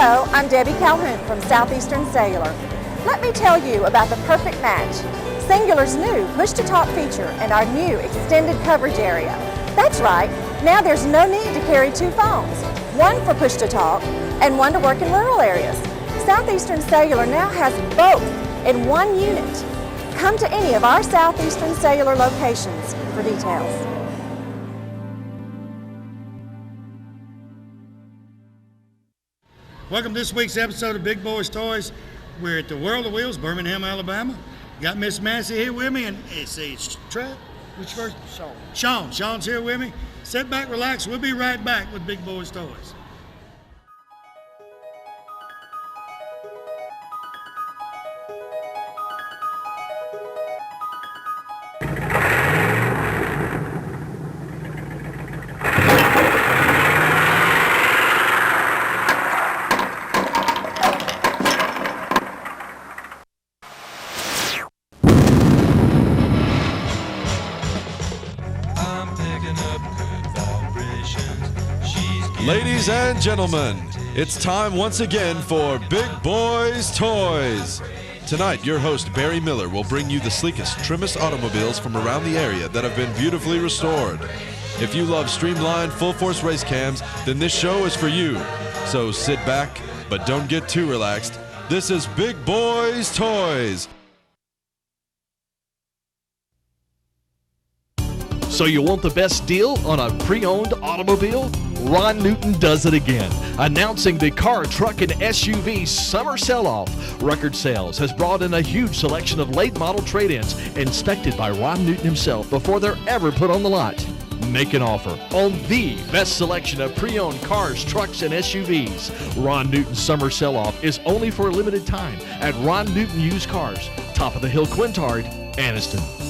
Hello, I'm Debbie Calhoun from Southeastern Cellular. Let me tell you about the perfect match. Singular's new push-to-talk feature and our new extended coverage area. That's right, now there's no need to carry two phones, one for push-to-talk and one to work in rural areas. Southeastern Cellular now has both in one unit. Come to any of our Southeastern Cellular locations for details. Welcome to this week's episode of Big Boys Toys. We're at the World of Wheels, Birmingham, Alabama. Got Miss Massey here with me, and it's Trev. Which first? Sean. Sean's here with me. Sit back, relax. We'll be right back with Big Boys Toys. Ladies and gentlemen, it's time once again for Big Boys Toys. Tonight, your host, Barry Miller, will bring you the sleekest, trimmest automobiles from around the area that have been beautifully restored. If you love streamlined, full-force race cams, then this show is for you. So sit back, but don't get too relaxed. This is Big Boys Toys. So you want the best deal on a pre-owned automobile? Ron Newton does it again. Announcing the car, truck, and SUV summer sell-off. Record Sales has brought in a huge selection of late model trade-ins inspected by Ron Newton himself before they're ever put on the lot. Make an offer on the best selection of pre-owned cars, trucks, and SUVs. Ron Newton's summer sell-off is only for a limited time at Ron Newton Used Cars, top of the hill, Quintard, Anniston.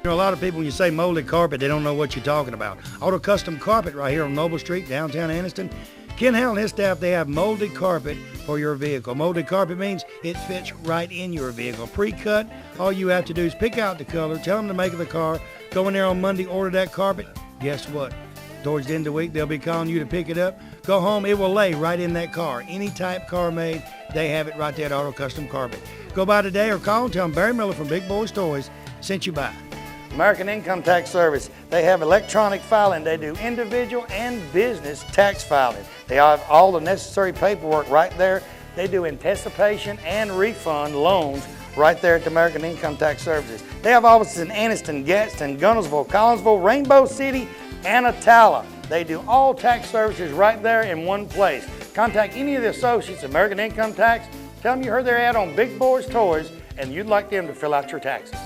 You know, a lot of people, when you say molded carpet, they don't know what you're talking about. Auto Custom Carpet right here on Noble Street, downtown Anniston. Ken Howell and his staff, they have molded carpet for your vehicle. Molded carpet means it fits right in your vehicle. Pre-cut, all you have to do is pick out the color, tell them the make of the car, go in there on Monday, order that carpet. Guess what? Towards the end of the week, they'll be calling you to pick it up. Go home, it will lay right in that car. Any type car made, they have it right there at Auto Custom Carpet. Go by today or call and tell them Barry Miller from Big Boys Toys sent you by. American Income Tax Service. They have electronic filing. They do individual and business tax filing. They have all the necessary paperwork right there. They do anticipation and refund loans right there at the American Income Tax Services. They have offices in Anniston, Gadsden, Gunnersville, Collinsville, Rainbow City, and Attala. They do all tax services right there in one place. Contact any of the associates of American Income Tax. Tell them you heard their ad on Big Boys Toys and you'd like them to fill out your taxes.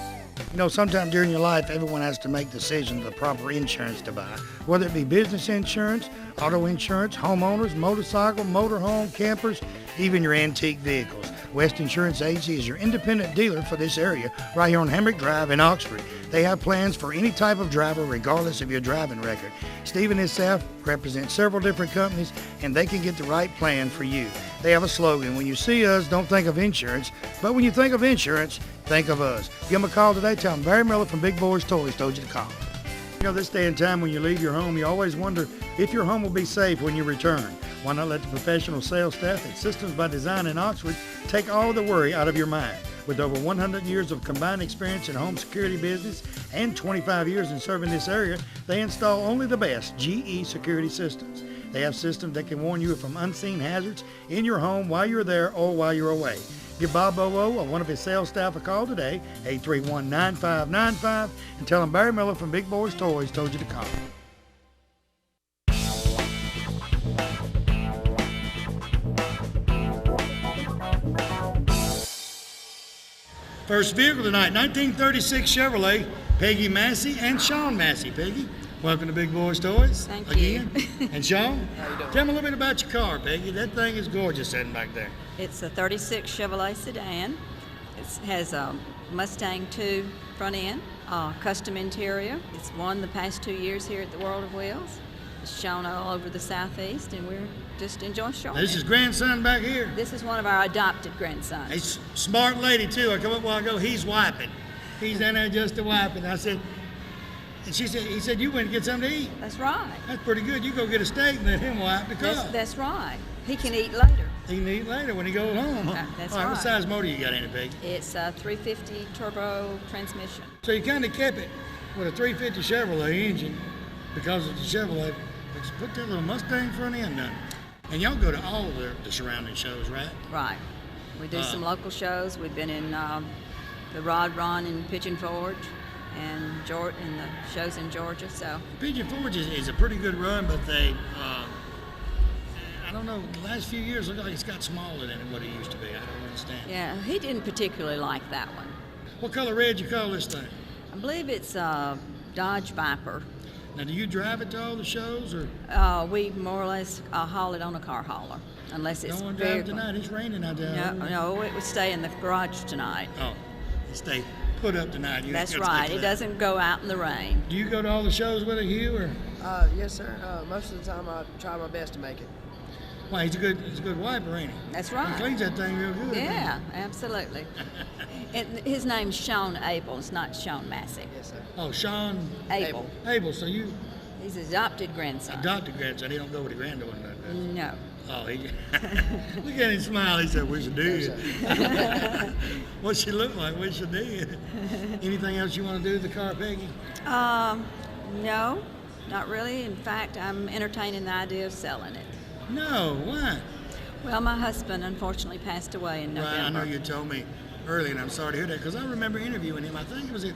You know, sometime during your life, everyone has to make decisions of the proper insurance to buy, whether it be business insurance, auto insurance, homeowners, motorcycle, motorhome, campers, even your antique vehicles. West Insurance Agency is your independent dealer for this area right here on Hamrick Drive in Oxford. They have plans for any type of driver regardless of your driving record. Steve and his staff represent several different companies and they can get the right plan for you. They have a slogan, when you see us, don't think of insurance, but when you think of insurance, think of us. Give them a call today, tell them Barry Miller from Big Boys Toys told you to call. You know, this day and time when you leave your home, you always wonder if your home will be safe when you return. Why not let the professional sales staff at Systems by Design in Oxford take all the worry out of your mind? With over 100 years of combined experience in home security business and 25 years in serving this area, they install only the best GE security systems. They have systems that can warn you from unseen hazards in your home while you're there or while you're away. Give Bob Bowo or one of his sales staff a call today, 831-9595, and tell him Barry Miller from Big Boys Toys told you to call. First vehicle tonight, 1936 Chevrolet, Peggy Massey and Sean Massey. Peggy, welcome to Big Boys Toys. Thank again. you. And Sean, how you doing? Tell me a little bit about your car, Peggy. That thing is gorgeous sitting back there. It's a 36 Chevrolet sedan. It has a Mustang 2 front end, custom interior. It's won the past 2 years here at the World of Wheels. It's shown all over the Southeast, and we're just enjoying showing This it. is grandson back here. This is one of our adopted grandsons. He's a smart lady, too. I come up a while ago, he's wiping. He's down there just a wiping. I said, And he said, you went to get something to eat. That's right. That's pretty good. You go get a steak and let him wipe the car. That's right. He can eat later. He can eat later when he goes home. That's All right. right. What size motor you got in it, Peggy? It's a 350 turbo transmission. So you kind of kept it with a 350 Chevrolet engine because it's a Chevrolet. But you put that little Mustang front end on it. And y'all go to all of the surrounding shows, right? Right. We do some local shows. We've been in the Rod Ron in Pigeon Forge and in the shows in Georgia. So Pigeon Forge is a pretty good run, but they, I don't know, the last few years look like it's got smaller than what it used to be. I don't understand. yeah, he didn't particularly like that one. What color red you call this thing? I believe it's a Dodge Viper. Now, do you drive it to all the shows, or We more or less haul it on a car hauler, unless it's no one very. drive tonight? It's raining out there. No, it would stay in the garage tonight. Oh, it stay put up tonight. You That's ain't got to right. get It that. doesn't go out in the rain. Do you go to all the shows with it, Hugh, or Yes, sir. Most of the time, I try my best to make it. why? He's a good wiper, ain't he? That's He right. cleans that thing real good. Yeah, absolutely. And his name's Sean Abel. It's not Sean Massey. Yes, sir. Oh, Sean Abel. Abel. So you He's his adopted grandson. adopted grandson. He don't go with the granddaughter. Does he? No. Oh, he look at him smile. He said, "We should do it." What she look like? We should do it. Anything else you want to do with the car, Peggy? No, not really. In fact, I'm entertaining the idea of selling it. No. Why? Well, my husband unfortunately passed away in November. Right, I know you told me earlier, and I'm sorry to hear that because I remember interviewing him. I think it was at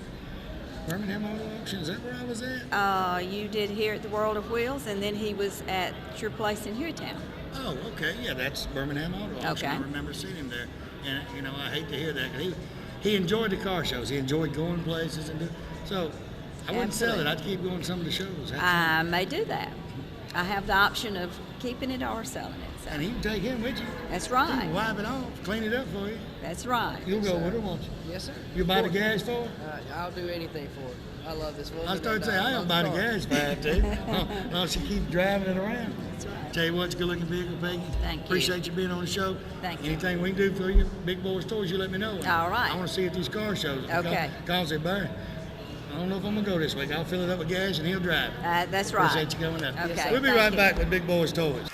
Birmingham Auto Auction. Is that where I was at? You did here at the World of Wheels, and then he was at your place in Hueytown. Oh, okay. Yeah, that's Birmingham Auto Auction. Okay. I remember seeing him there. And, I hate to hear that. 'Cause he enjoyed the car shows. He enjoyed going places. So I wouldn't sell it. Absolutely. I'd keep going to some of the shows. I may do that. I have the option of keeping it or selling it. So. And he can take him with you. That's He right. can wipe it off, clean it up for you. That's right. You'll go with her, won't you? Yes, sir. You buy the Of course. gas for it? I'll do anything for it. I love this woman. I started and saying, I don't buy the love car. gas for it, too. No, she keeps driving it around. That's right. Tell you what, it's a good looking vehicle, Peggy. Thank you. Appreciate you being on the show. Thank you. Anything we can do for you, Big Boyz Toyz, you let me know. All right. I want to see you at these car shows. Okay. Cause they burn. I don't know if I'm going to go this week. I'll fill it up with gas and he'll drive it. That's right. Appreciate you coming up. Okay, We'll be thank right you. back with Big Boyz Toyz.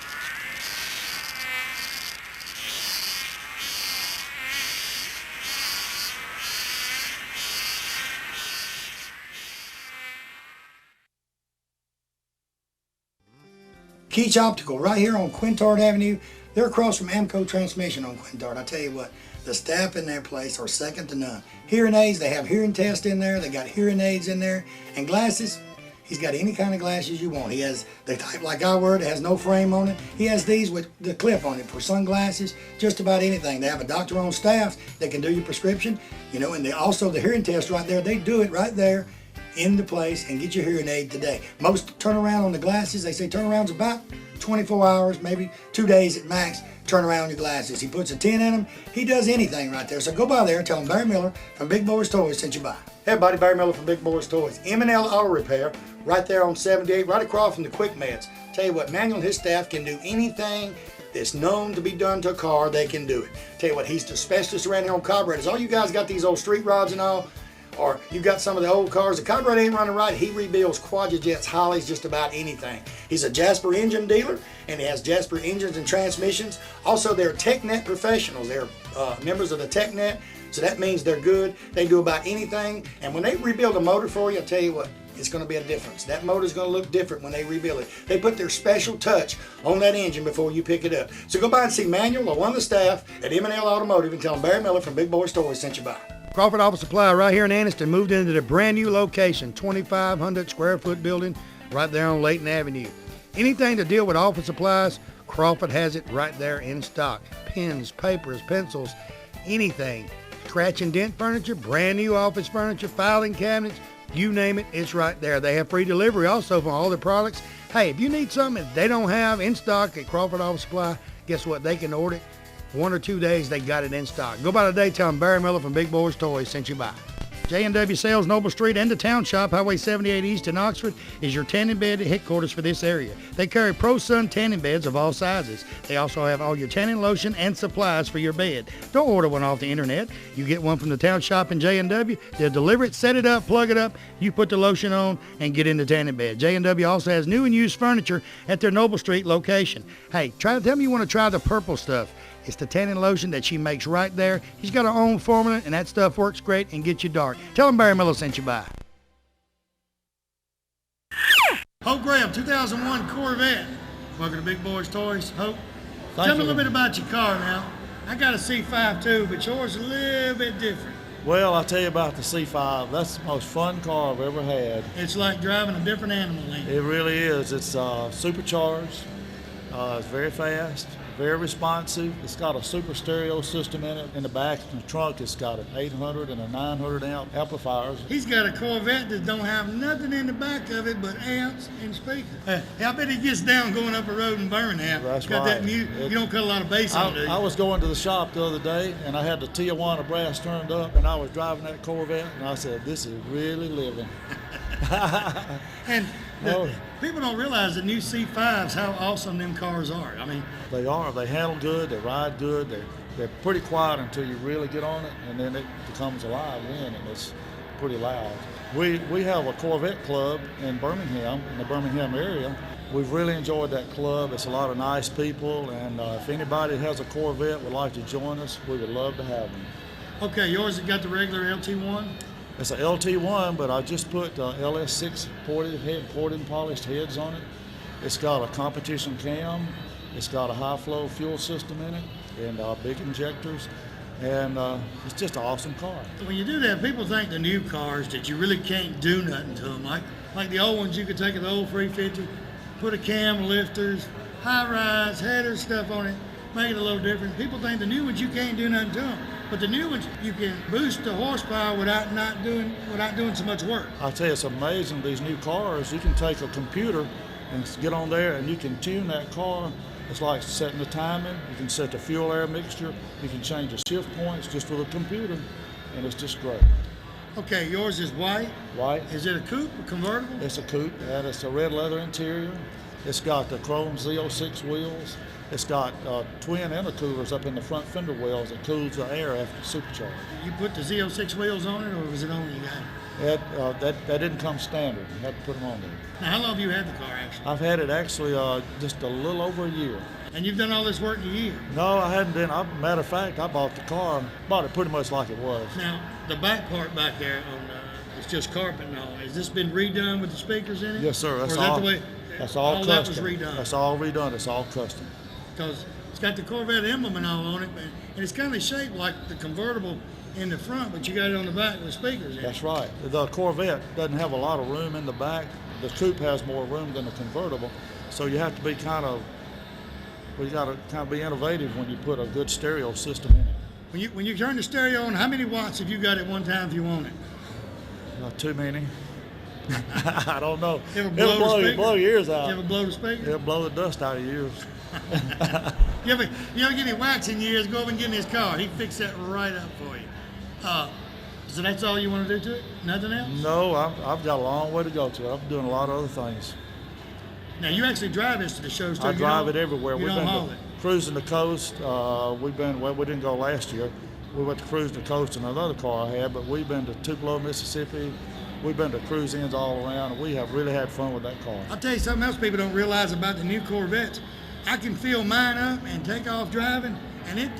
Keach Optical, right here on Quintard Avenue. They're across from Amco Transmission on Quintard. I tell you what, the staff in their place are second to none. Hearing aids, they have hearing tests in there. They got hearing aids in there. And glasses, he's got any kind of glasses you want. He has the type like I wear that has no frame on it. He has these with the clip on it for sunglasses, just about anything. They have a doctor on staff that can do your prescription, and they also the hearing test right there. They do it right there in the place and get your hearing aid today. Most turnaround on the glasses, they say turnaround's about 24 hours, maybe 2 days at max, turn around your glasses. He puts a 10 in them. He does anything right there. So go by there and tell him Barry Miller from Big Boyz Toyz sent you by. Hey everybody, Barry Miller from Big Boyz Toyz. M&L Auto Repair, right there on 78, right across from the Quick Meds. Tell you what, Manuel and his staff can do anything that's known to be done to a car, they can do it. Tell you what, he's the specialist around here on carburetors. All you guys got these old street rods and all, or you got some of the old cars, the carburetor ain't running right, he rebuilds Quadrajets, Hollies, just about anything. He's a Jasper engine dealer, and he has Jasper engines and transmissions. Also, they're TechNet professionals. They're members of the TechNet, so that means they're good. They do about anything, and when they rebuild a motor for you, I'll tell you what, it's going to be a difference. That motor's going to look different when they rebuild it. They put their special touch on that engine before you pick it up. So go by and see Manuel or one of the staff at M&L Automotive and tell them Barry Miller from Big Boyz Toyz sent you by. Crawford Office Supply right here in Anniston moved into the brand new location, 2,500 square foot building right there on Layton Avenue. Anything to deal with office supplies, Crawford has it right there in stock. Pens, papers, pencils, anything. Scratch and dent furniture, brand new office furniture, filing cabinets, you name it, it's right there. They have free delivery also for all their products. Hey, if you need something that they don't have in stock at Crawford Office Supply, guess what? They can order it. 1 or 2 days, they got it in stock. Go by today, tell them Barry Miller from Big Boyz Toyz sent you by. J&W Sales, Noble Street, and the Town Shop, Highway 78 East in Oxford, is your tanning bed headquarters for this area. They carry Pro Sun tanning beds of all sizes. They also have all your tanning lotion and supplies for your bed. Don't order one off the internet. You get one from the Town Shop in J&W. They'll deliver it, set it up, plug it up. You put the lotion on and get in the tanning bed. J&W also has new and used furniture at their Noble Street location. Hey, tell me you want to try the purple stuff. It's the tanning lotion that she makes right there. She's got her own formula, and that stuff works great and gets you dark. Tell them Barry Miller sent you by. Hope Graham, 2001 Corvette. Welcome to Big Boys Toys. Hope, tell me a little bit about your car now. I got a C5 too, but yours is a little bit different. Well, I'll tell you about the C5. That's the most fun car I've ever had. It's like driving a different animal, ain't it? It really is. It's supercharged. It's very fast, very responsive. It's got a super stereo system in it. In the back and the trunk, it's got an 800 and a 900 amp amplifiers. He's got a Corvette that don't have nothing in the back of it but amps and speakers. I bet he gets down going up a road in Birmingham. That's got right. That you don't cut a lot of bass on it. I was going to the shop the other day, and I had the Tijuana brass turned up, and I was driving that Corvette, and I said, this is really living. And people don't realize the new C5s, how awesome them cars are. I mean, they are. They handle good. They ride good. They're pretty quiet until you really get on it, and then it becomes alive then, and it's pretty loud. We have a Corvette club in Birmingham, in the Birmingham area. We've really enjoyed that club. It's a lot of nice people, and if anybody has a Corvette would like to join us, we would love to have them. Okay, yours has got the regular LT1? It's a LT1, but I just put LS6 ported and polished heads on it. It's got a competition cam. It's got a high flow fuel system in it and big injectors. And it's just an awesome car. When you do that, people think the new cars that you really can't do nothing to them. Like the old ones, you could take an old 350, put a cam, lifters, high rise, header stuff on it, make it a little different. People think the new ones you can't do nothing to them. But the new ones, you can boost the horsepower without doing so much work. I tell you, it's amazing, these new cars. You can take a computer and get on there and you can tune that car. It's like setting the timing. You can set the fuel air mixture. You can change the shift points just with a computer, and it's just great. Okay, yours is white. White. Is it a coupe or convertible? It's a coupe, and it's a red leather interior. It's got the chrome Z06 wheels. It's got twin intercoolers up in the front fender wells that cools the air after supercharge. You put the Z06 wheels on it, or was it on you got it? That didn't come standard. You had to put them on there. Now, how long have you had the car, actually? I've had it actually just a little over a year. And you've done all this work in a year? No, I hadn't been. Matter of fact, I bought it pretty much like it was. Now, the back part back there, it's just carpet and all. Has this been redone with the speakers in it? Yes, sir. That's all custom. That was redone? That's all redone. It's all custom. Because it's got the Corvette emblem and all on it, and it's kind of shaped like the convertible in the front, but you got it on the back with speakers in That's it. right. The Corvette doesn't have a lot of room in the back. The coupe has more room than the convertible, so you have to be we got to kind of be innovative when you put a good stereo system in it. When you turn the stereo on, how many watts have you got at one time if you want it? Not too many. I don't know. It'll blow your ears out. You ever blow the speaker? It'll blow the dust out of your ears. You ever get any wax in your ears, go over and get in his car. He fixed that right up for you. So that's all you want to do to it? Nothing else? No, I've got a long way to go to it. I'm doing a lot of other things. Now, you actually drive this to the shows, too. I drive it everywhere. We've been cruising the coast. We didn't go last year. We went to cruising the coast in another car I had, but we've been to Tupelo, Mississippi. We've been to cruise-ins all around, and we have really had fun with that car. I'll tell you something else people don't realize about the new Corvettes. I can fill mine up and take off driving, and it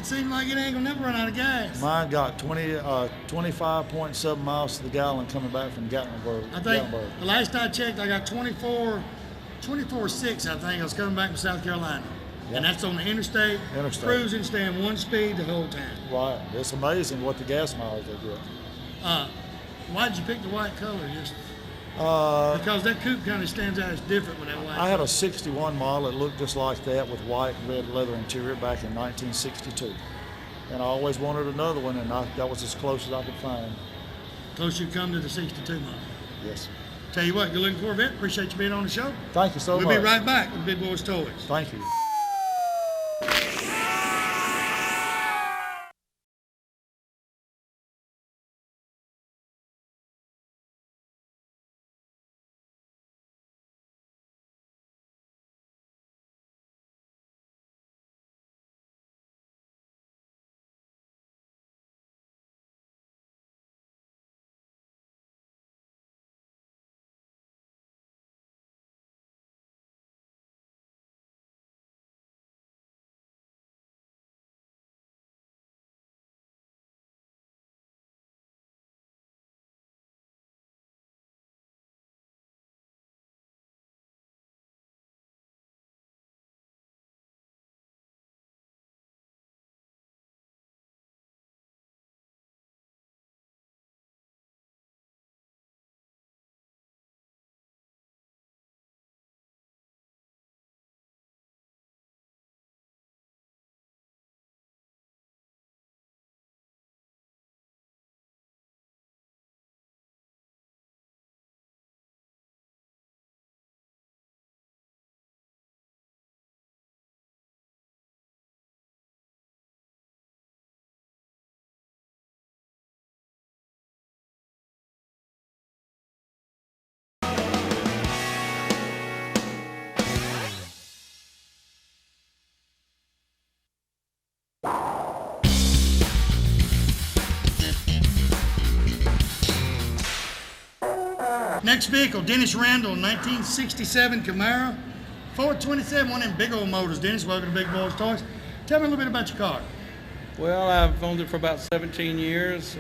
seems like it ain't gonna never run out of gas. Mine got 25.7 miles to the gallon coming back from Gatlinburg. I think the last I checked, I got 24.6, I think. I was coming back from South Carolina. Yep. And that's on the interstate. Cruising, staying one speed the whole time. Right. It's amazing what the gas mileage they get. Why did you pick the white color? Because that coupe kind of stands out as different with that white. I had a 61 model that looked just like that with white and red leather interior back in 1962. And I always wanted another one, and that was as close as I could find. Close you come to the 62 model. Yes. Tell you what, good looking Corvette. Appreciate you being on the show. Thank you so much. We'll be right back with Big Boyz Toys. Thank you. Next vehicle, Dennis Randall, 1967 Camaro. 427, one of them big old motors. Dennis, welcome to Big Boyz Toys. Tell me a little bit about your car. Well, I've owned it for about 17 years,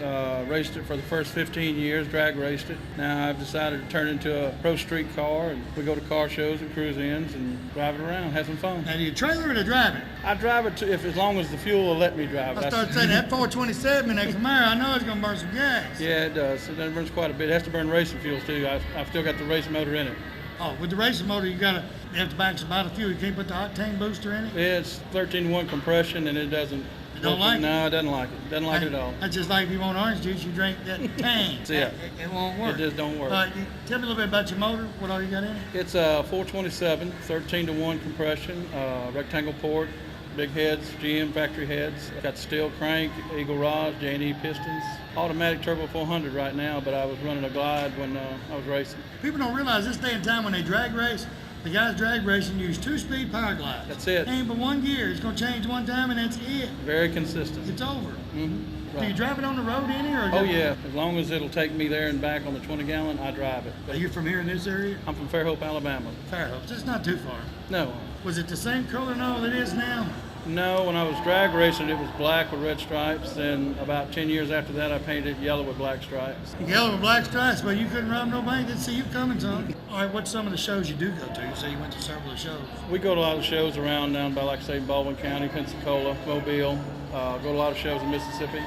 raced it for the first 15 years, drag raced it. Now I've decided to turn it into a pro street car, and we go to car shows and cruise-ins and drive it around, have some fun. Now, do you trailer it or drive it? I drive it as long as the fuel will let me drive it. I started saying that 427 in that Camaro, I know it's going to burn some gas. Yeah, it does. It burns quite a bit. It has to burn racing fuels, too. I've still got the racing motor in it. Oh, with the racing motor, you have to back some bottle of fuel. You can't put the octane booster in it? It's 13-to-1 compression, and it doesn't. You don't like it? No, it doesn't like it. Doesn't like it at all. That's just like if you want orange juice, you drink that tang. Yeah. It won't work. It just don't work. Tell me a little bit about your motor. What all you got in it? It's a 427, 13-to-1 compression, rectangle port, big heads, GM factory heads. Got steel crank, Eagle rods, J&E pistons. Automatic turbo 400 right now, but I was running a Glide when I was racing. People don't realize this day and time when they drag race, the guys drag racing use 2-speed power glides. That's it. Ain't but one gear. It's going to change one time and that's it. Very consistent. It's over. Mm-hmm. Right. Do you drive it on the road any? Oh yeah, as long as it'll take me there and back on the 20-gallon, I drive it. Are you from here in this area? I'm from Fairhope, Alabama. Fairhope. It's not too far. No. Was it the same color and all it is now? No, when I was drag racing, it was black with red stripes. Then about 10 years after that, I painted yellow with black stripes. Yellow with black stripes, but you couldn't rob nobody. Didn't see you coming, son. All right, what's some of the shows you do go to? You say you went to several of the shows. We go to a lot of shows around down by, like I say, Baldwin County, Pensacola, Mobile. Go to a lot of shows in Mississippi,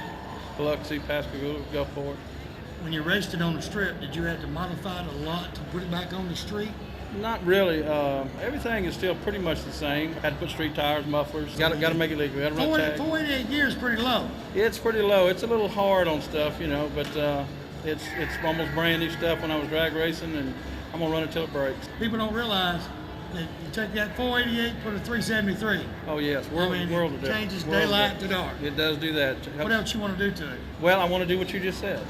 Biloxi, Pascagoula, Gulfport. When you raced it on the strip, did you have to modify it a lot to put it back on the street? Not really. Everything is still pretty much the same. Had to put street tires, mufflers. Got to make it legal. Got to run tag. 488 gears is pretty low. It's pretty low. It's a little hard on stuff, but it's almost brand new stuff when I was drag racing, and I'm gonna run it till it breaks. People don't realize that you take that 488, put a 373. Oh yes, world of difference. Changes daylight to dark. It does do that. What else you want to do to it? Well, I want to do what you just said.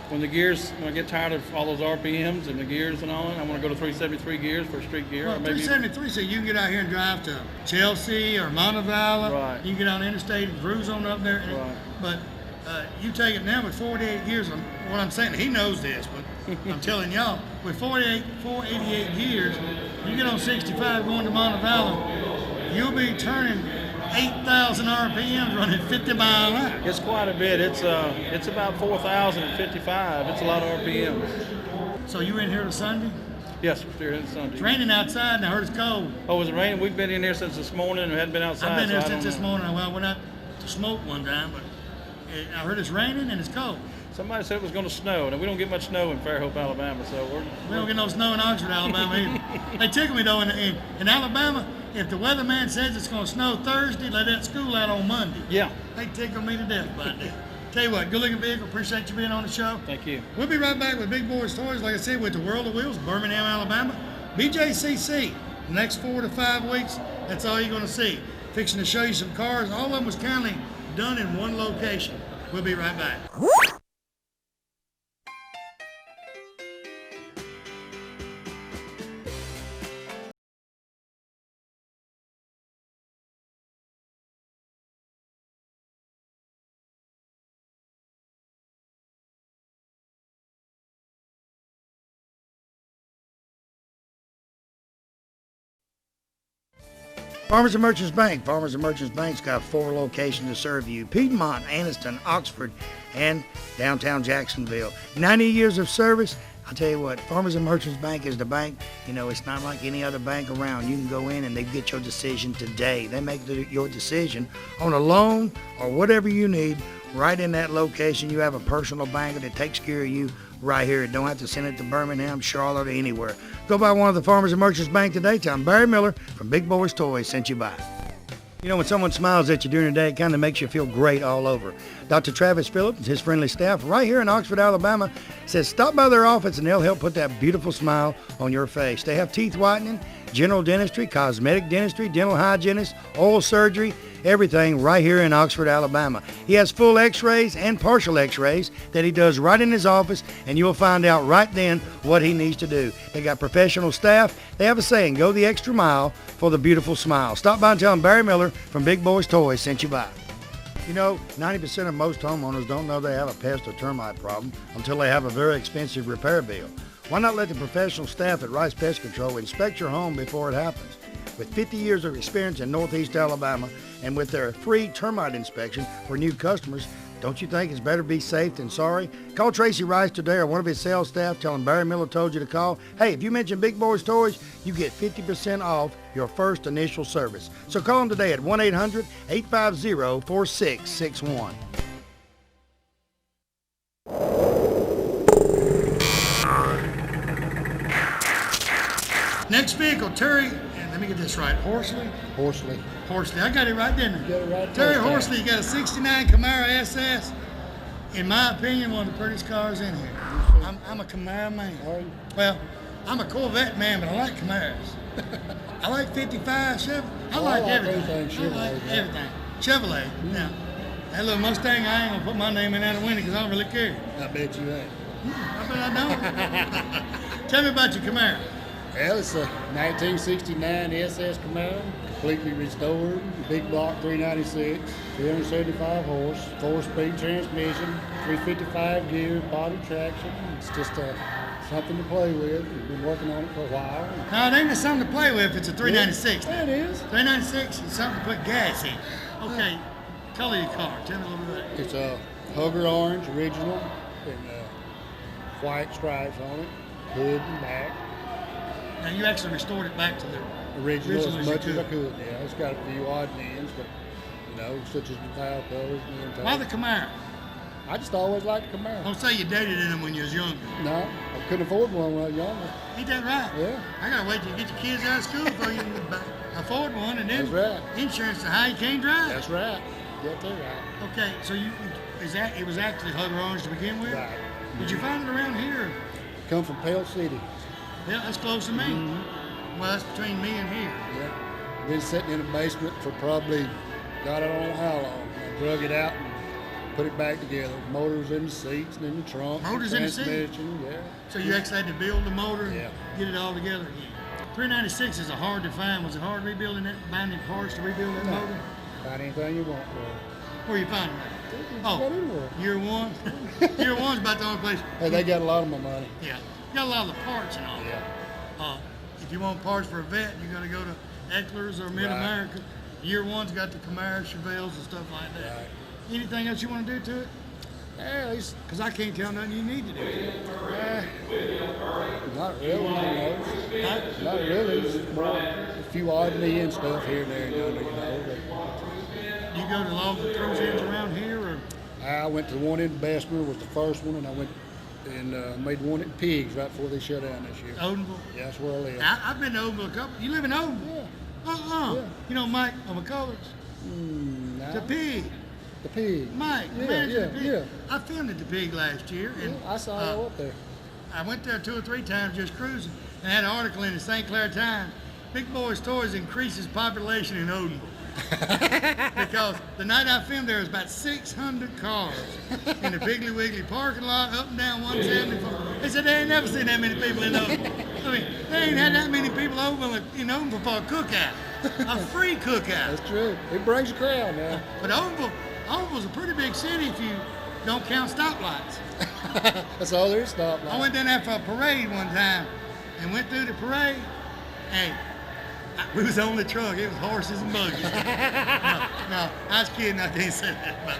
When I get tired of all those RPMs and the gears and all that, I want to go to 373 gears for street gear. Well, or maybe 373, so you can get out here and drive to Chelsea or Montevallo. Right. You can get on the interstate and cruise on up there. Right. But you take it now with 48 gears. What I'm saying, he knows this, but I'm telling y'all, with 488 gears, you get on 65 going to Montevallo, you'll be turning 8,000 RPMs running 50 mile an hour. It's quite a bit. It's about 4,000 at 55. It's a lot of RPMs. So you in here to Sunday? Yes, we're here Sunday. It's raining outside and I heard it's cold. Oh, was it raining? We've been in here since this morning and we hadn't been outside. I've been here so since this morning. Well, I went out to smoke one time, but I heard it's raining and it's cold. Somebody said it was going to snow, and we don't get much snow in Fairhope, Alabama, so we don't get no snow in Oxford, Alabama either. They tickle me though in Alabama. If the weatherman says it's going to snow Thursday, let that school out on Monday. Yeah. They tickle me to death about that. Tell you what, good looking vehicle. Appreciate you being on the show. Thank you. We'll be right back with Big Boyz Toys, like I said, with the World of Wheels, Birmingham, Alabama. BJCC. The next 4 to 5 weeks, that's all you're going to see. Fixing to show you some cars. All of them was kindly done in one location. We'll be right back. Farmers and Merchants Bank. Farmers and Merchants Bank's got 4 locations to serve you. Piedmont, Anniston, Oxford, and downtown Jacksonville. 90 years of service. I'll tell you what, Farmers and Merchants Bank is the bank. It's not like any other bank around. You can go in and they get your decision today. They make your decision on a loan or whatever you need right in that location. You have a personal banker that takes care of you right here. Don't have to send it to Birmingham, Charlotte, or anywhere. Go by one of the Farmers and Merchants Bank today. Tell them Barry Miller from Big Boyz Toys sent you by. When someone smiles at you during the day, it kind of makes you feel great all over. Dr. Travis Phillips and his friendly staff right here in Oxford, Alabama, says stop by their office and they'll help put that beautiful smile on your face. They have teeth whitening, general dentistry, cosmetic dentistry, dental hygienist, oral surgery, everything right here in Oxford, Alabama. He has full x-rays and partial x-rays that he does right in his office, and you'll find out right then what he needs to do. They got professional staff. They have a saying, go the extra mile for the beautiful smile. Stop by and tell them Barry Miller from Big Boyz Toys sent you by. 90% of most homeowners don't know they have a pest or termite problem until they have a very expensive repair bill. Why not let the professional staff at Rice Pest Control inspect your home before it happens? With 50 years of experience in Northeast Alabama and with their free termite inspection for new customers, don't you think it's better to be safe than sorry? Call Tracy Rice today or one of his sales staff. Tell him Barry Miller told you to call. Hey, if you mention Big Boyz Toys, you get 50% off your first initial service. So call him today at 1-800-850-4661. Next vehicle, Terry, and let me get this right, Horsley? Horsley. Horsley, I got it right, didn't I? You got it right Terry first time. Horsley, you got a 69 Camaro SS. In my opinion, one of the prettiest cars in here. I'm a Camaro man. Well, I'm a Corvette man, but I like Camaros. I like 55 Chevy. I like everything. Chevrolet, I like yeah. everything. Chevrolet. Now, that little Mustang, I ain't gonna put my name in out of window because I don't really care. I bet you ain't. I bet I don't. Tell me about your Camaro. Well, it's a 1969 SS Camaro, completely restored, big block 396, 375 horse, 4-speed transmission, 355 gear, body traction. It's just something to play with. We've been working on it for a while. No, it ain't something to play with if it's a 396. Yeah, it is. 396 is something to put gas in. Okay, color your car. Tell me a little bit about it. It's a Hugger orange original and white stripes on it, hood and back. Now, you actually restored it back to the Original as much you as I could, yeah. It's got a few odd ends, but, such as the tile colors and the inside. Why the Camaro? I just always liked Camaro. Don't say you dated in them when you was younger. No, I couldn't afford one when I was younger. Ain't that right? Yeah. I gotta wait till you get your kids out of school before you can afford one, and then That's right. insurance to how you can't drive. That's right. Got that right. Okay, so it was actually Hugger Orange to begin with? Right. Did you find it around here? Come from Pale City. Yeah, that's close to me. Mm-hmm. Well, that's between me and here. Yeah. Been sitting in a basement for probably, God, I don't know how long. I drug it out and put it back together. Motors in the seats and in the trunk. Motors in the seat? Transmission, yeah. So you actually had to build the motor and Yeah. get it all together again. 396 is a hard to find. Was it hard rebuilding that, binding parts to rebuild that motor? Find anything you want for it. Where you find it? Got anywhere. Year one? Year one's about the only place. Hey, they got a lot of my money. Yeah. You got a lot of the parts and all. Yeah. If you want parts for a vet, you got to go to Eckler's or Mid-America. Year one's got the Camaro, Chevelles, and stuff like that. Right. Anything else you want to do to it? Yeah, at least, Because I can't tell nothing you need to do to it. not really, Not really. Just more, a few odd and stuff here and there, but You go to all the cruise ins around here, or I went to the one in Bessemer, was the first one, and I went and made one at Pigs right before they shut down this year. Odenville? Yeah, that's where I live. I've been to Odenville a couple. You live in Odenville? Yeah. Yeah. You know Mike McCullers? No. The Pig. The Pig. Mike, the Yeah, manager of yeah, the Pig. yeah. I filmed at the Pig last year, and I saw you up there. I went there 2 or 3 times just cruising, and had an article in the St. Clair Times. Big Boyz Toys increases population in Odenville. Because the night I filmed there was about 600 cars in the Piggly Wiggly parking lot, up and down 174. They said they ain't never seen that many people in Odenville. I mean, they ain't had that many people over in Odenville for a cookout, a free cookout. That's true. It brings a crowd now. But Odenville's a pretty big city if you don't count stoplights. That's all there is, stoplight. I went down there for a parade one time and went through the parade. Hey, we was on the truck. It was horses and buggies. No, I was kidding. I can't say that. But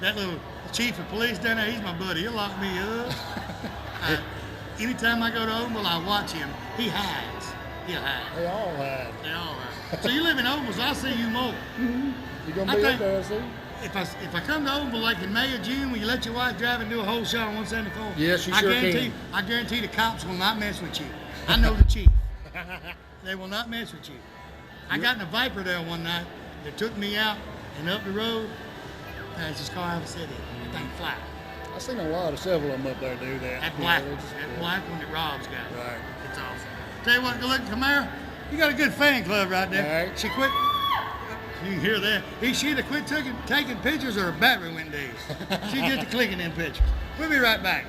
that little chief of police down there, he's my buddy. He'll lock me up. Anytime I go to Odenville, I watch him. He hides. He'll hide. They all hide. They all hide. So you live in Odenville, so I'll see you more. You gonna be up there, see? If I come to Odenville like in May or June, will you let your wife drive and do a whole shot on 174? Yes, you sure can. I guarantee the cops will not mess with you. I know the chief. They will not mess with you. I got in a Viper there one night that took me out and up the road. That's this car I ever sit in. That thing fly. I've seen several of them up there do that. That black one that Rob's got. Right. It's awesome. Tell you what, go look at Camaro. You got a good fan club right there. Right. She quit. You can hear that. She'd have quit taking pictures or her battery went dead. She just clicking them pictures. We'll be right back.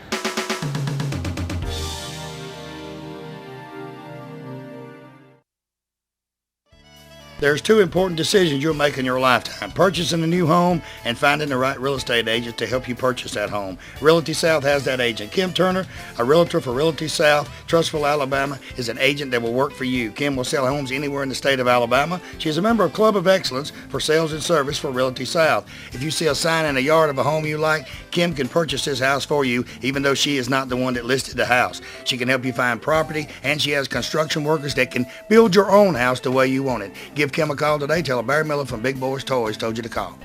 There's two important decisions you'll make in your lifetime: purchasing a new home and finding the right real estate agent to help you purchase that home. Realty South has that agent. Kim Turner, a realtor for Realty South, Trussville, Alabama, is an agent that will work for you. Kim will sell homes anywhere in the state of Alabama. She is a member of Club of Excellence for Sales and Service for Realty South. If you see a sign in the yard of a home you like, Kim can purchase this house for you, even though she is not the one that listed the house. She can help you find property, and she has construction workers that can build your own house the way you want it. Give Kim a call today. Tell her Barry Miller from Big Boyz Toys told you to call.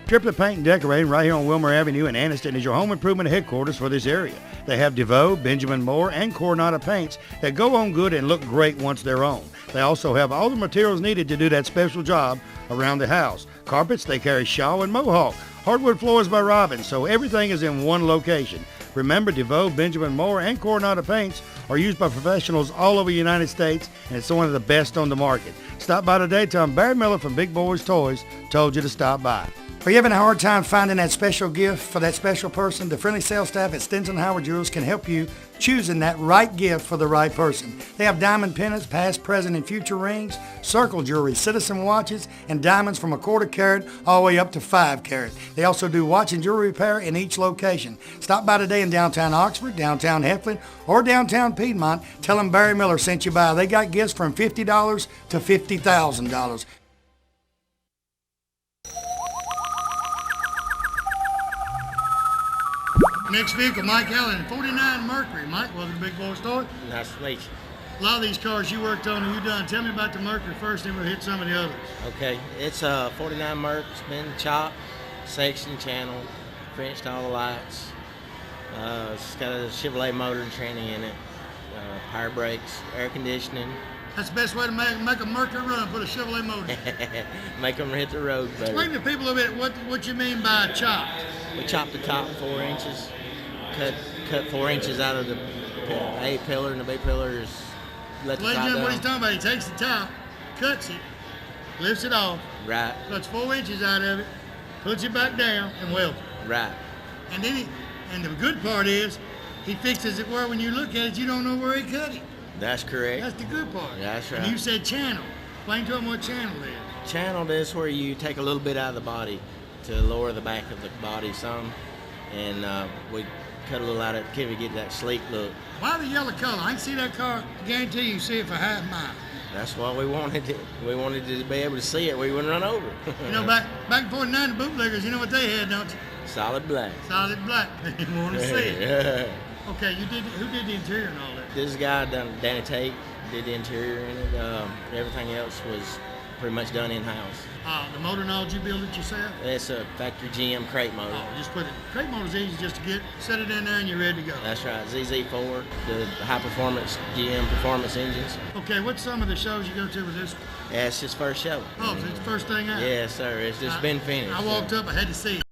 Triplet Paint and Decorating right here on Wilmer Avenue in Anniston is your home improvement headquarters for this area. They have DeVoe, Benjamin Moore, and Coronado paints that go on good and look great once they're on. They also have all the materials needed to do that special job around the house. Carpets, they carry Shaw and Mohawk. Hardwood floors by Robin, so everything is in one location. Remember, DeVoe, Benjamin Moore, and Coronado paints are used by professionals all over the United States, and it's one of the best on the market. Stop by today. Tell them Barry Miller from Big Boyz Toys told you to stop by. Are you having a hard time finding that special gift for that special person? The friendly sales staff at Stinson Howard Jewelers can help you choosing that right gift for the right person. They have diamond pendants, past, present, and future rings, circle jewelry, citizen watches, and diamonds from 1/4 carat all the way up to 5 carat. They also do watch and jewelry repair in each location. Stop by today in downtown Oxford, downtown Heflin, or downtown Piedmont. Tell them Barry Miller sent you by. They got gifts from $50 to $50,000. Next vehicle, Mike Allen, 49 Mercury. Mike, welcome to Big Boyz Toys. Nice to meet you. A lot of these cars you worked on and you done. Tell me about the Mercury first, then we'll hit some of the others. Okay, it's a 49 Merc. It's been chopped, section, channel, Frenched all the lights. It's got a Chevrolet motor and tranny in it. Power brakes, air conditioning. That's the best way to make a Mercury run, put a Chevrolet motor. Make them hit the road better. Explain to people a bit what you mean by chopped. We chopped the top 4 inches, cut 4 inches out of the A pillar, and the B pillar is let the Ladies top and gentlemen, down. what he's talking about, he takes the top, cuts it, lifts it off, Right, cuts 4 inches out of it, puts it back down, and welds it. right. And then and the good part is, he fixes it where when you look at it, you don't know where he cut it. That's correct. That's the good part. That's right. And you said channel. Explain to them what channel is. Channeled is where you take a little bit out of the body to lower the back of the body some, and we cut a little out of it to get that sleek look. Why the yellow color? I can see that car. Guarantee you see it for half a mile. That's what we wanted. We wanted to be able to see it. We wouldn't run over. You know, back in 49, the bootleggers, you know what they had, don't you? Solid black. Solid black. They didn't want to see it. Okay, who did the interior and all that? This guy, Danny Tate, did the interior in it. Everything else was pretty much done in-house. The motor and all, did you build it yourself? It's a factory GM crate motor. Oh, just put it. Crate motor's easy just to get, set it in there and you're ready to go. That's right, ZZ4, the high-performance GM performance engines. Okay, what's some of the shows you go to with this one? Yeah, it's his first show. Oh, so it's the first thing out? Yes, sir. It's just been finished. I walked up, I had to see it.